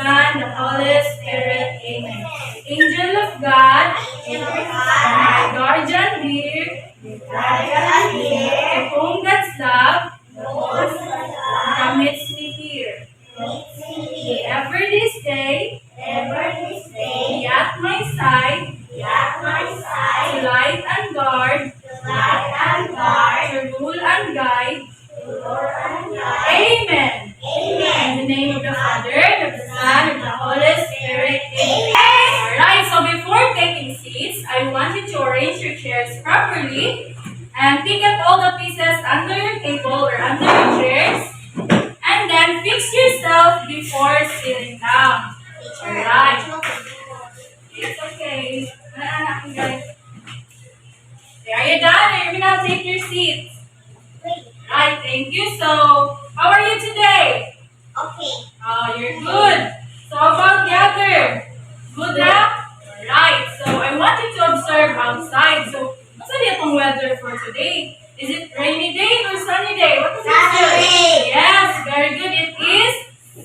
Son, the Holy Spirit. Amen. Angel of God, my guardian dear, to whom God's love commits me here. Ever this day, be at my side, to light and guard, to rule and guide. Amen. In the name of the Father, of the Son, and of the Holy Spirit. Amen. Alright, so before taking seats, I want you to arrange your chairs properly and pick up all the pieces under your table or under your chairs. And then fix yourself before sitting down. Alright. It's okay. Okay, are you done? You're gonna take your seats. Right, thank you. So, how are you today? Oh, you're good. So, how about the other? Good na? Alright, so I want you to observe outside. So, what's the weather for today? Is it rainy day or sunny day? What is it? Yes, very good. It is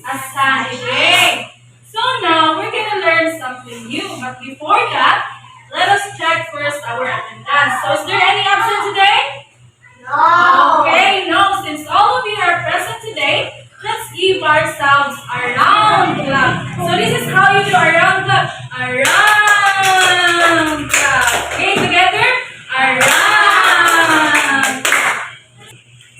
a sunny day. So now we're going to learn something new. But before that, let us check first our attendance. So is there any absent today? Okay, no. Since all of you are present today, let's give ourselves a round clap. So this is how you do a round clap. A round clap. Okay, together? A round.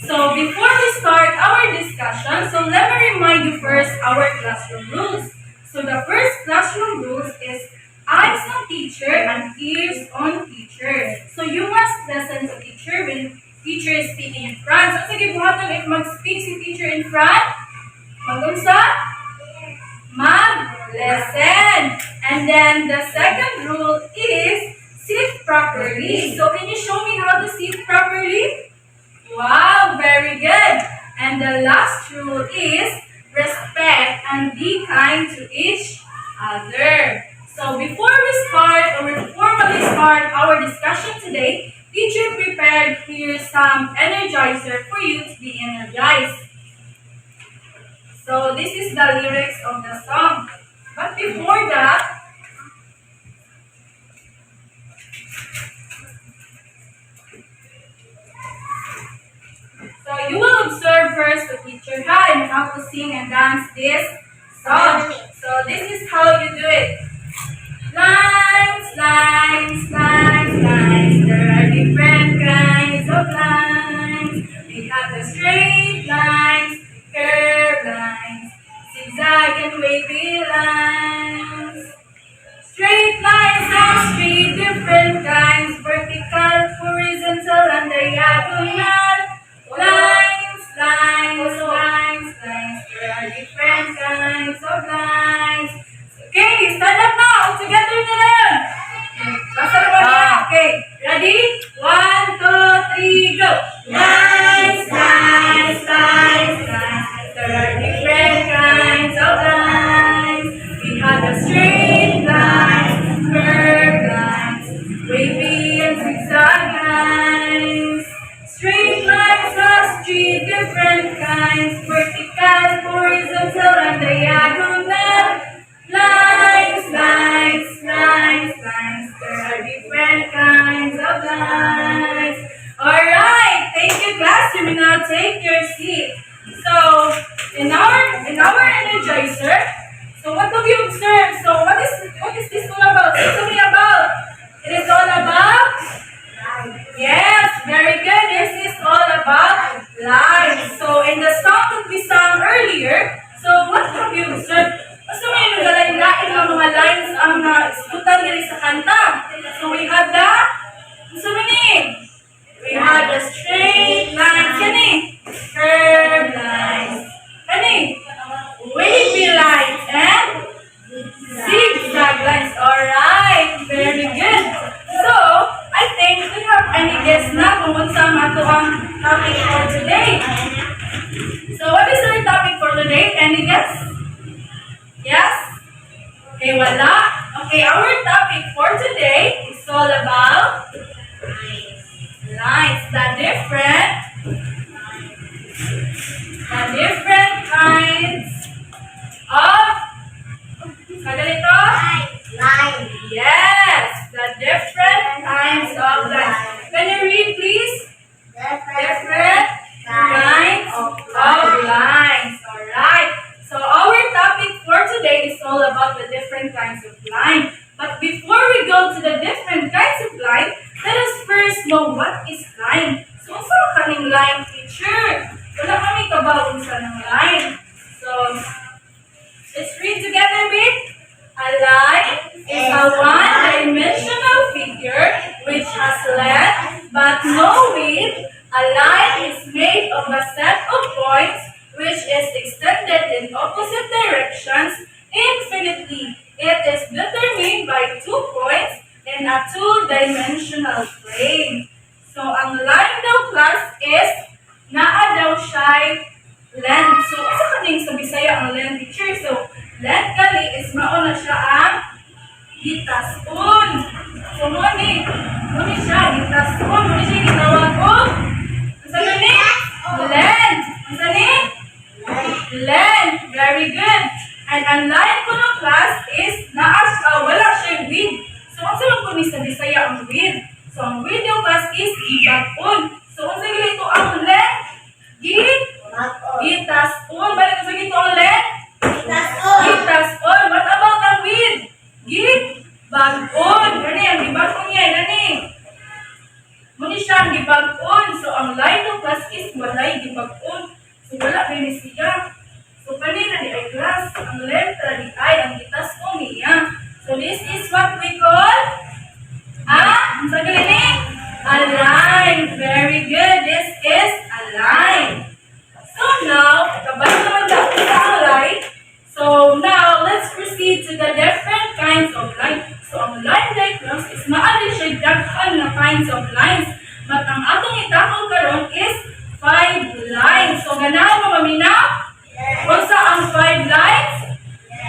So before we start our discussion, so let me remind you first our classroom rules. So the first classroom rules is eyes on teacher and ears on teacher. So you must listen to teacher when teacher is speaking in front. So sige buhaton if mag-speak si teacher in front, mag-unsa? Mag-listen. And then the second rule is sit properly. So can you show me how to sit properly? Wow, very good. And the last rule is respect and be kind to each other. So before we start or we formally start our discussion today, teacher prepared here some energizer for you to be energized. So this is the lyrics of the song. But before that, so you will observe first the teacher and how to sing and dance this song. So this is how you do it. Lines, lines, lines, lines. There are different kinds of lines. We have the straight lines, curved lines, zigzag and wavy lines. Straight lines have three different kinds: vertical, horizontal, and diagonal. Lines, lines, lines, lines. There are different kinds of lines. Okay, stand up now. All together na lang. Basta na ba? Okay, ready? 1, 2, 3, go. Lines, lines, lines, lines. There are different kinds of lines. We have the straight lines, curved lines, wavy and zigzag lines. Straight lines has three different kinds: vertical, horizontal, and diagonal. Lines, lines, lines, lines. There are different kinds of lines. Alright, thank you class. You may now take your seat. So, in our energizer, so what do we observe? So what is this all about? Tell me about. It is all about? Yes, very good. This is all about life. So in the song that we sang earlier, so what have you observed? Basta may nagalain-lain ng mga lines ang isutan nila sa kanta. So we have the, we have the straight lines, curved lines, wavy lines, and zigzag lines. Alright, very good. So, I think we have any guess na kung saan ato ang topic for today. So, what is our topic for today? Any guess? Yes? Okay, wala. Okay, our topic for today is all about lines. The different kinds of kinds of line. But before we go to the different kinds of line, let us first know what is line. So, saan kaming line, teacher? Wala kami kabawin sa ng line. So, let's read together with a line is a one-dimensional figure which has length but no width. A line is made of a set of points which is extended in opposite directions infinitely. It is determined by 2 points in a two-dimensional plane. So, ang line daw class is naa daw siya length. So, asa kaning sa Bisaya ang length, teacher? So, length kali is mauna siya ang gitasun. So, muni siya, gitasun. Muni siya gitawag ko. Asa gani? Length. Asa ni? Length. Very good. And ang line ko ng class is wala siyang width. So, ang salang ko ni sa Bisaya ang width. So, ang width yung class is gibaton. So, kung sa ito ang length, gitasun. Balik ko sa ito ang length? Gitasun. What about ang width? Gibaton. Gani, ang gibaton niya. Gani. Muni siya ang gibaton. So, ang line ng class is walay gibaton. So, wala rin siya. So, kanina di ay class, ang length di ay ang gitas ko niya. So, this is what we call sa galing? A line. Very good. This is a line. So, now, kabay naman dapat sa ang line. So, now, let's proceed to the different kinds of line. So, ang line diagrams is maali siya daghan na kinds of lines. But ang atong itakol karon is 5 lines. So, ganahan mo maminaw? Kung sa ang 5 lines?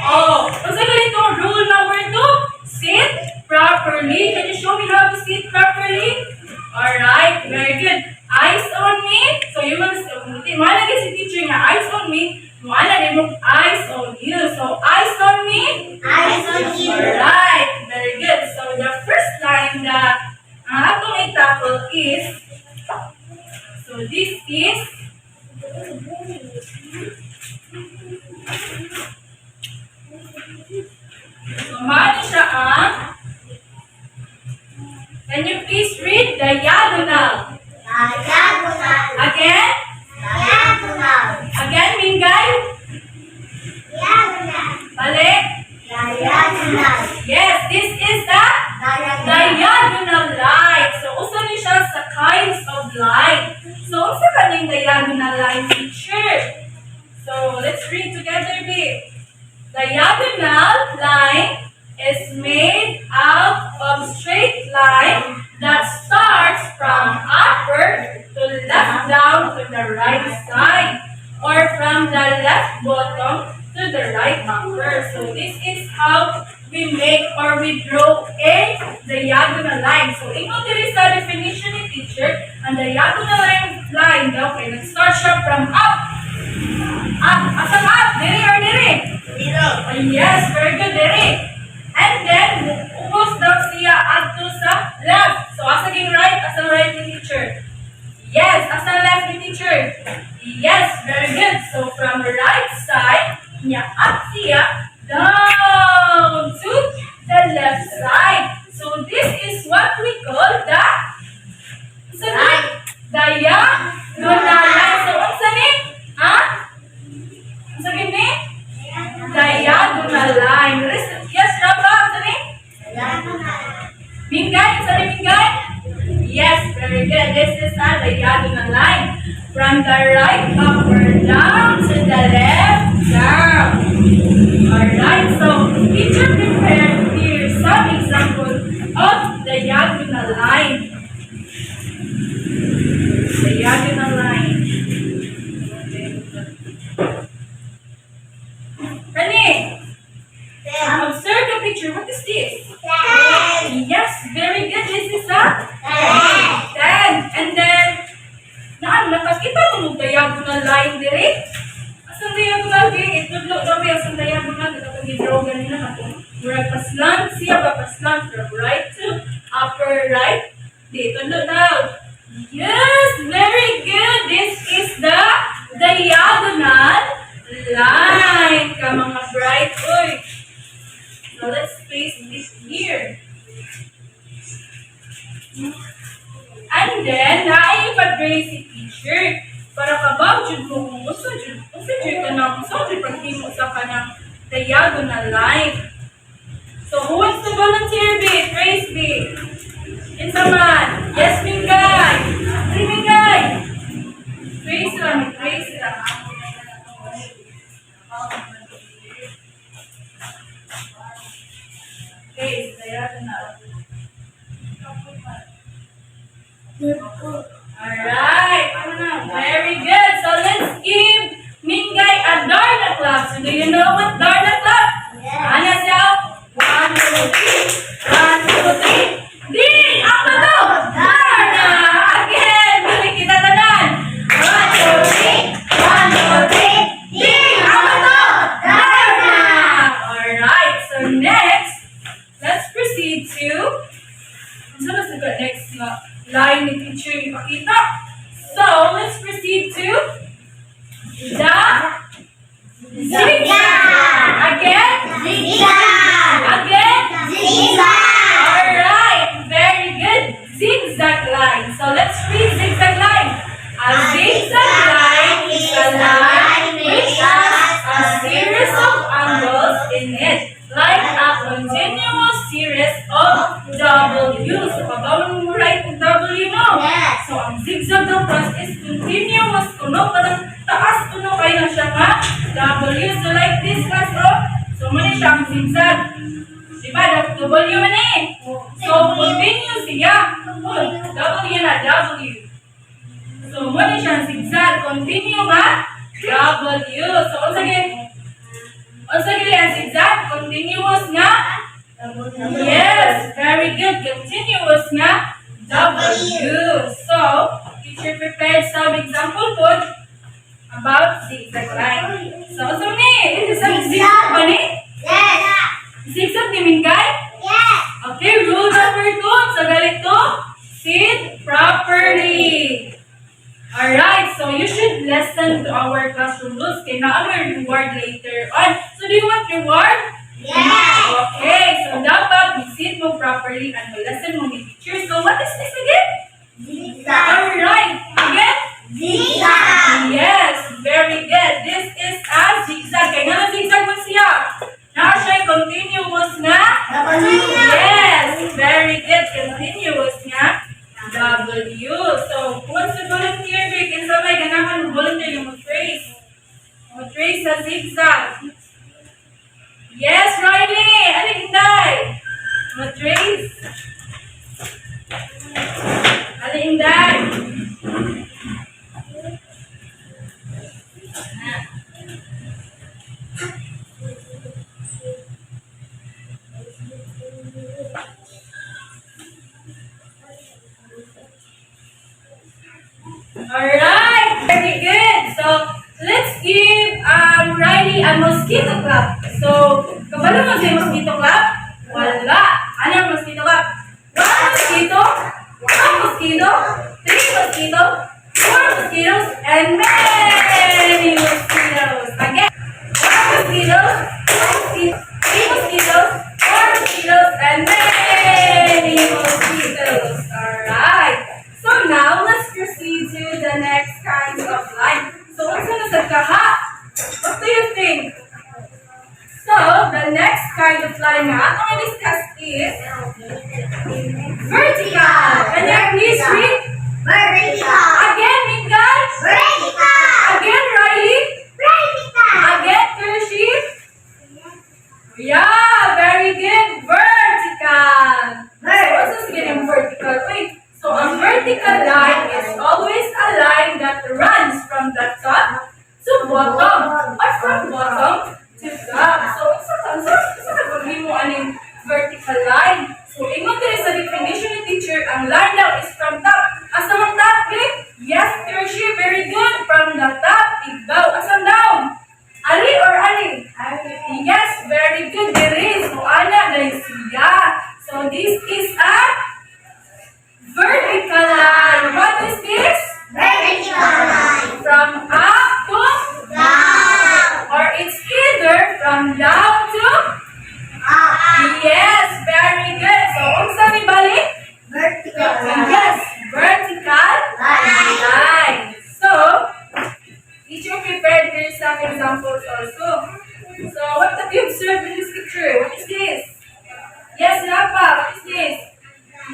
Oh, kung sa ganito, rule number 2, sit properly. Can you show me how to sit properly? Alright, very good. Eyes on me. So, you will, malagay si teacher nga, eyes on me. Malagay mo, eyes on you. So, eyes on me. Eyes on you. Alright, very good. So, the first line na ang atong itakol is, so this is, so, maano siya ang, can you please read diagonal? Diagonal. Again? Diagonal. Again, Mingay? Diagonal. Balik? Diagonal. Yes, this is the diagonal line. So, usa ni siya sa kinds of line. So, usa kaning diagonal line, teacher? So, let's read together, babe. Diagonal line is made out of straight line that starts from upper to left down to the right side or from the left bottom to the right upper. So this is how we make or we draw a diagonal line. So ingon diri sa definition ni teacher, ang diagonal line daw kay nag-start siya from up. Asang up? Diri or diri? Zero. Oh, yes, very good, diri. And then, umos daw siya adto sa left. So, asa ging right? Asa right ni teacher? Yes, asa left ni teacher? Yes, very good. So, from right side, niya up siya, down to the left side. So, this is what we call the diagonal line. So, unsa ni? Unsa gini? Diagonal line. Yes, Rabba, unsa ni? Diagonal. Mingay, unsa ni Mingay? Yes, very good. This is a diagonal line. From the right upward down to the left down. Alright, so teacher prepared here some example of diagonal line. Diagonal line. Rani, observe the picture. What is this? Yes, very good. This is a 10. And then, nakakita mo diagonal line dire? Asang diagonal dire? Itudlo kami asang diagonal. Ito kung i-draw ganina na kung murag paslang siya ba paslang from right to upper right. Dito daw. Yes, very good. This is the diagonal line. Ka mga bright. Uy. So let's place it here. And then, naipag-raise si teacher. Para kabaw, jud mo kung gusto jud ka na, gusto jud paghimo sa kanang diagonal line. So, who wants to volunteer, B? Raise B. Insa man? Yes, Mingay. Si Mingay. Raise lang, raise lang. Raise, diagonal. Alright, very good. So let's give Mingay a Darna clap. So do you know what Darna clap? Yes. Ano siya? 1, 2, 3. 1, 2, 3. Ding! Ako to! Darna! Again! Bili kita tanan. 1, 2, 3. 1, 2, 3. Ding! Ako to! Darna! Alright, so next, let's proceed to so let's look at next line ni teacher ipakita. So, let's proceed to the zigzag. Again? Zigzag. Again? Zigzag. Alright, very good. Zigzag line. So, let's read zigzag line. A zigzag line is a line which has a series of angles in it, like a continuous series of W. So, pagawin mo right ng W, no? Yes. So, ang zigzag daw plus is continuous. Kuno, parang taas kuno kayo na siya nga W. So, like this class, oh. So, muna siya ang zigzag. Diba? W man eh. So, continuous siya. W na, W. So, muna siya ang zigzag. Continue nga, W. So, once again, ang zigzag, continuous nga, yes, very good. Continuous nga W. So, teacher prepared some example code about zigzag line. So, this is a zigzag ba ni? Yes. Zigzag ni Mingay? Yes. Okay, rule number 2. So, ganito, sit properly. Alright, so you should listen to our classroom rules. Kaya na reward later on. So, do you want reward? Yes. Okay, so dapat sit mo properly and lesson mo ni teacher. So what is this again? Zigzag. Alright, again? Zigzag. Yes, very good. This is a zigzag. Kaya nga zigzag mo siya. Na siya continuous na? Yes, very good. Continuous nga W. So, once you volunteer, can sabay ganahan mo volunteer yung mag-trace. Mag-trace sa zigzag. Yes, Riley! Ano Inday? Matrace. Ano Inday? Alright, very good. So, let's give Riley a mosquito clap. So, kabalo mo sa mosquito clap? Wala. Ano ang mosquito clap? 1 mosquito, 2 mosquito, 3 mosquito, 4 mosquitoes, and many mosquitoes. Again, 1 mosquito, 2 mosquitoes, 3 mosquitoes, 4 mosquitoes, and many mosquitoes. Alright. So now, let's proceed to the next kinds of line. So, what's gonna sa kaha? What do you think? So, the next kind of line na atong discuss is vertical. Can you please read? Vertical. Again, Mingay. Vertical. Again, Riley. Vertical. Again, Kershie. Yeah, very good. Vertical. So, what's this again, vertical? Wait. So, a vertical line is always a line that runs from the top to bottom or from bottom to top. So, isa ka mo aning vertical line. So, ingon diri sa definition ni teacher, ang line daw is from top. Asa man top, click? Yes, Kershie, very good. From the top, igbaw. Asan down? Ali or ali? Yes, very good. There is. So, ana, there is siya. So, this is a vertical line. What is this? Vertical line. From up to Down. or it's either from down to Up. Yes, very good. So, unsa ni balik? Vertical Yes, vertical line. line. So, teacher prepared here some examples also. So, what have you observed in this picture? What is this? Yes, Rafa, what is this?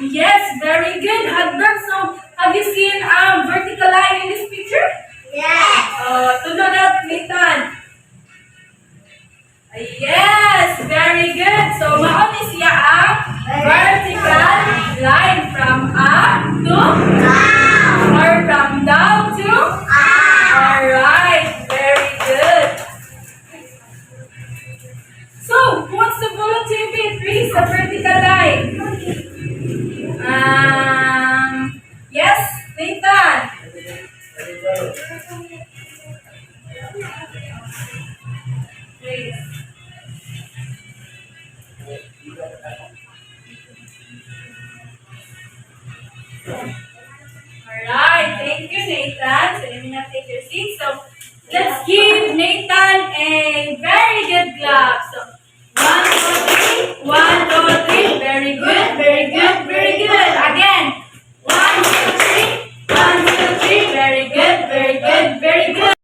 Yes, very good. Hagdan, so have you seen vertical line in this picture? Yes. Tunod at Nathan. Yes, very good. So, maon ni siya ang vertical line from up to or from down to alright, very good. So, who wants to volunteer to trace the vertical line? Yes, Nathan. Please. Alright, thank you, Nathan. So, let me now take your seat. So, let's give Nathan a very good clap. So, 1, 2, 3. 1, 2, 3. Very good, very good, very good. Again. 1, 2, 3. 1, 2, 3. Very good, very good, very good.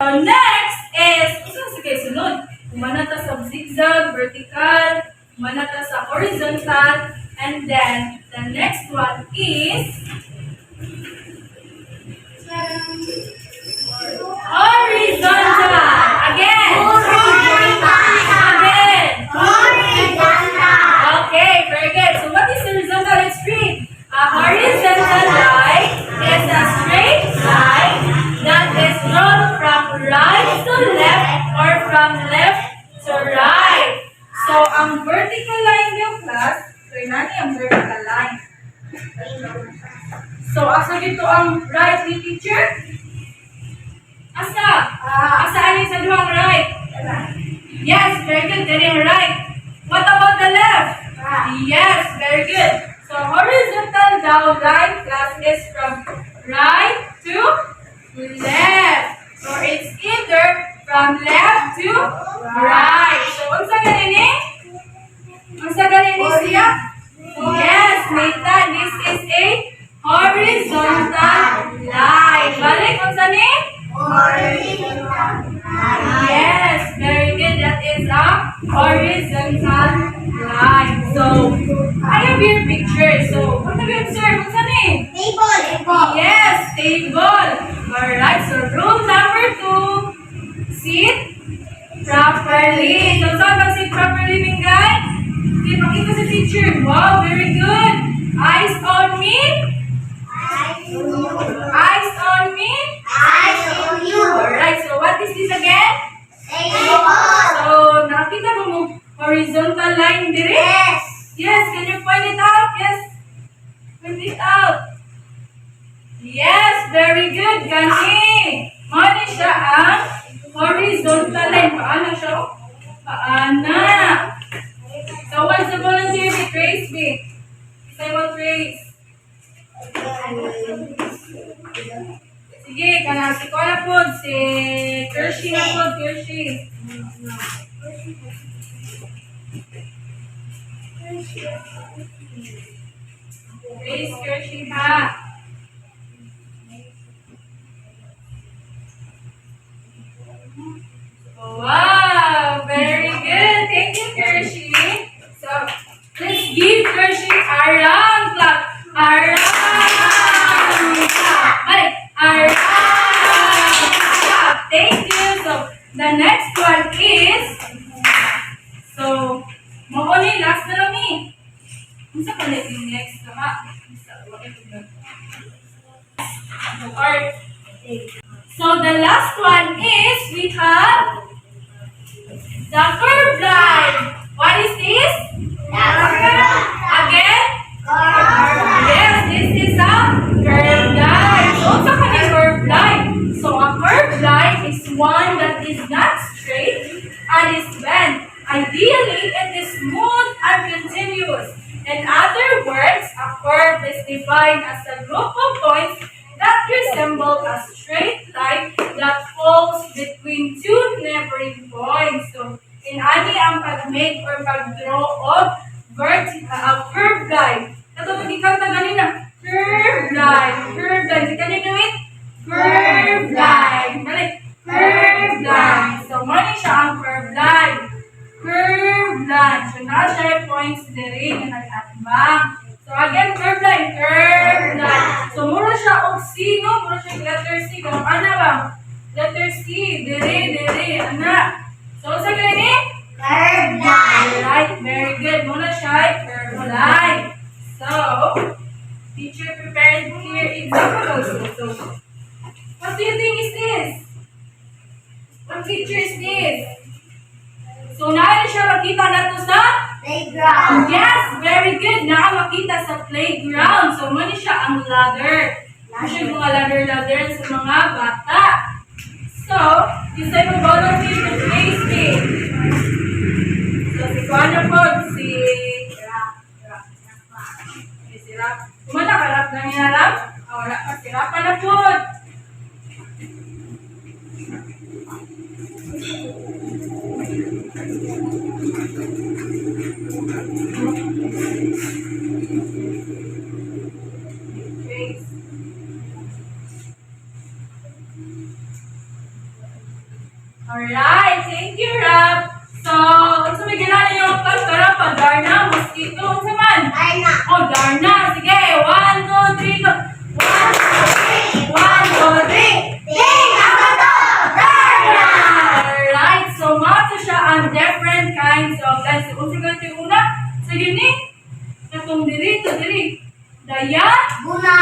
So, next is, sige, sunod. Kumana ta sa zigzag, vertical, kumana ta sa horizontal, and then the next one is horizontal. Again. Again. Okay, very good. So what is horizontal? Let's read. A horizontal line is a straight line that is drawn from right to left or from left to right. So ang vertical line yung class, so nani ang vertical line? So asa dito ang right ni teacher? Asa? Asa alin sa duhang right? Yes, very good. That is right. What about the left? Yes, very good. So horizontal down line class is from right to left. Or it's either from left to right. So unsa ganini? Unsa ganini siya? Yes, Nathan, this is a horizontal line. Balik unsa ni? Yes, very good. That is a horizontal line. So, I have your picture. So, what have you observed? What's the name? Yes, table. Alright, so rule number 2. Sit properly. So, saan mag-sit properly, Mingay? Okay, pakita sa teacher. Wow, very good. Eyes on me. Eyes on me. Alright, so what is this again? So, nakita mo horizontal line dire? Yes, can you point it out? Yes. Point it out. Yes, very good. Gani. Mani siya ang horizontal line. Paana siya? Paana. So, what's the volunteer with trace me? Say what trace? Sige, kana si Kola po, si Kershi na po, Kershi. Trace Kershi ha. Wow, very good. Thank you, Kershi. So, let's give Kershi a round clap. A round clap. Balik. A round clap. Thank you. So, the next one is, so, mauni, last na lang ni. Unsa pa na yung next na ha? So, the last one is, we have the curved line. What is this? Again? Yes, this is a curved line. So, what's a curved line? So, a curved line is one that is not straight and is bent. Ideally, it is smooth and continuous. In other words, a curve is defined as a group of points that resemble a straight line that falls between two neighboring points. So, in ani ang pag-make or pag-draw of curved line. Ito magiging na ganina. Curved line. Curved line. Can you do it? Curved line. Dali. Curved line. So, mali siya ang curved line. Curved line. So, na siya points diri na nag-atbang. So, again, curved line. Curved line. So, mura siya og C, no? Mura siya letter C. Kung ano ba? Letter C. Diri. Ana. So, sa ganini? Curved line. Alright, very good. Muna siya, curved line. So, teacher prepared here examples. So, what do you think is this? What picture is this? So, na siya makita na to sa? Playground. Yes, very good. Na makita sa playground. So, muna siya ang ladder. Siya yung mga ladder sa mga bata. So, you say mo volunteer to play stage. So, si Kuana po, si Rap. Kumana ka, Rap na niya, Rap? Wala pa, si Rap na po. Alright, thank you, Rap. So, unsa may ginana yung pagkara pa? Darna, mosquito, unsa man? Darna. Oh, Darna. Sige, 1, 2, 3, go. 1, 2, 3. 1, 2, 3. Sing ako to. Darna. Alright, so mato siya ang different kinds of lines. So, unsa ganito yung una? So, yun eh. Katong diri, to diri. Daya. Buna.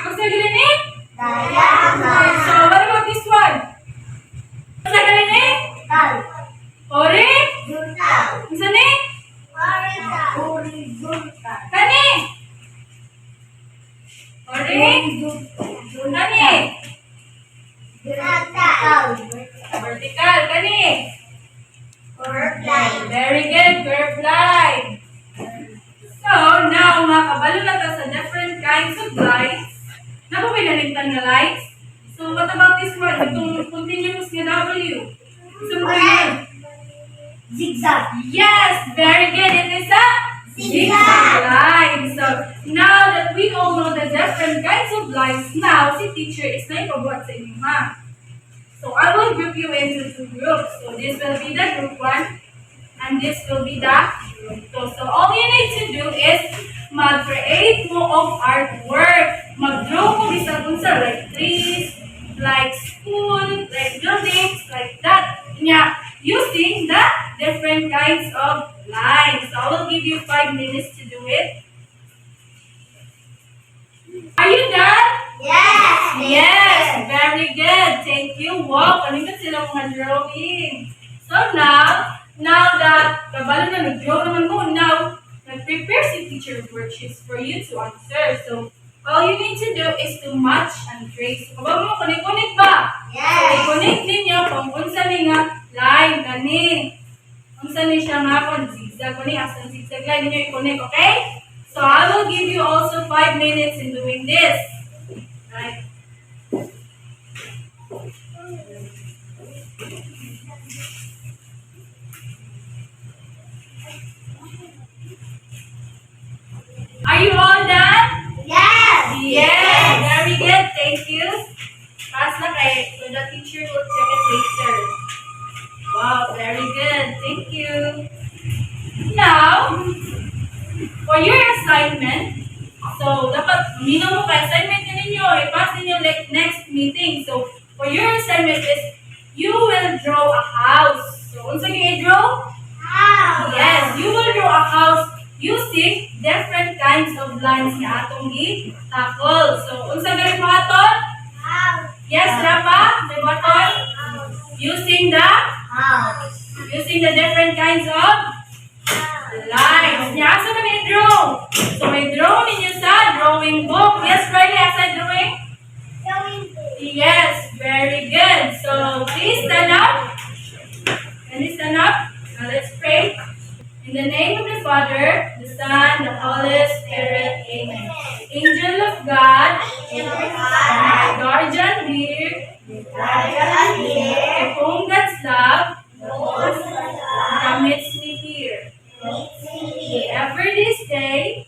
Unsa ganito eh? Diagonal. So, what about this one? Unsa ganito eh? Tal. Ori? Horizontal. Unsa ni? Horizontal. Kani? Ori? Kani? Vertical. Vertical. Kani? Curved line. Very good. Curved line. So, now, makabalo na ta sa different kinds of lines. Napapinalintan na lines. So, what about this one? Itong continuous na W. So, Correct. Zigzag. yes, very good. It is a zigzag line. So, now that we all know the different kinds of lines, now si teacher is na ipabuhat sa inyo, ha? So, I will group you into two groups. So, this will be the group 1, and this will be the group 2. So, all you need to do is mag-create mo of artwork. Mag-draw mo bisag unsa like trees, like school, like buildings, like that. Yeah, using the different kinds of lines. So, I will give you 5 minutes to do it. Are you done? Yes. Yes, very good. Thank you. Wow, kanina sila mga drawing. So now that kabalo na nag-draw naman mo, now nag-prepare si teacher worksheets for you to answer. So, all you need to do is to match and trace. Kabalo mo, connect ba? Yes. So, i-connect ninyo kung unsa ni nga line, gani. Unsa ni siya nga kung zigzag, gani, asang zigzag line ninyo i-connect, okay? So, I will give you also 5 minutes in doing this. Right? Are you all done? Yes. Yes, very good. Thank you. Pass na kay, so the teacher will check it later. Wow, very good. Thank you. Now, for your assignment, so dapat minaw mo ka assignment na ninyo, i-pass ninyo like next meeting. So, for your assignment is, you will draw a house. So, unsa gyud i-draw? How? Yes, you will draw a house using different kinds of lines nga atong gi-tackle. So, unsa gyud mo aton? How? Yes, Rapa, may baton? Using the different kinds of lines. Nya, asa na may draw? So, may draw ninyo sa drawing book. Yes, Riley, asa drawing? Yes, very good. So, please stand up. Can you stand up? Now, let's pray. In the name of the Father, the Son, the Holy Spirit, Amen. Angel of God, my guardian dear, to whom God's love commits me here. Every this day,